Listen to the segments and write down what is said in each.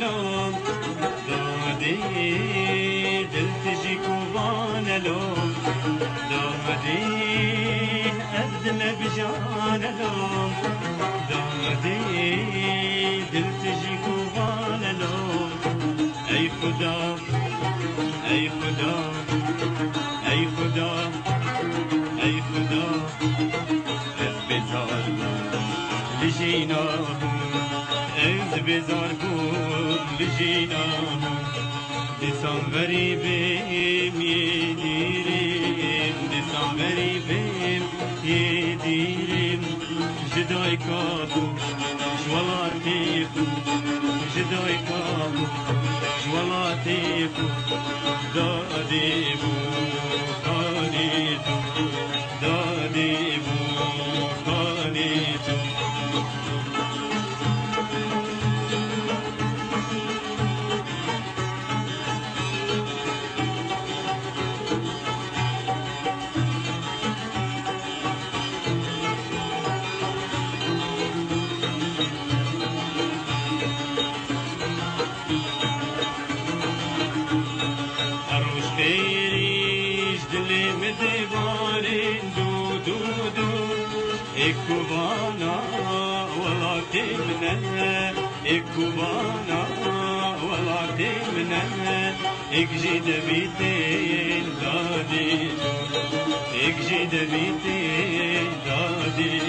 لوم دادی دل تجی کوبان لوم دادی أبدل بجان لوم دادی دل تجی کوبان لوم ای خدا ای خدا ای خدا ای خدا از بزار لجینا از بزار لجینا دسان غریبیم یدیریم دسان غریبیم یدیریم جدای کابو جوالاتیکو جدای کابو جوالاتیکو دادیبو خانیتو دادیبو خانیتو خيريش دلي مدبارين دو دو دو إكوبانا ولا تمنا إكوبانا ولا تمنا إكجيد بيتين دادي إكجيد بيتين دادي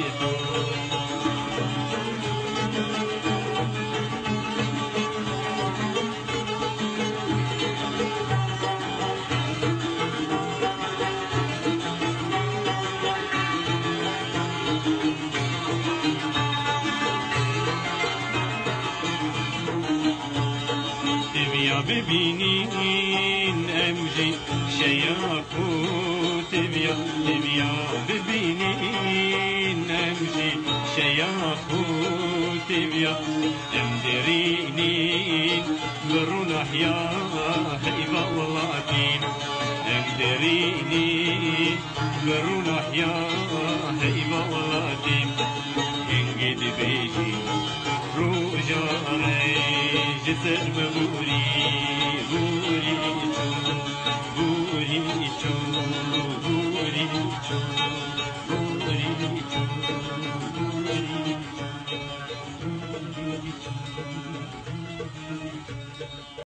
تبيا ببينين أمجي شياكو تبيا ببينين أمجي شياكو تبيا أمدرينين برونا يا هيبا والله أمدرينين برونا يا هيبا والله إنجد بيجي روجاري جسر بوري بوري بوري بوري بوري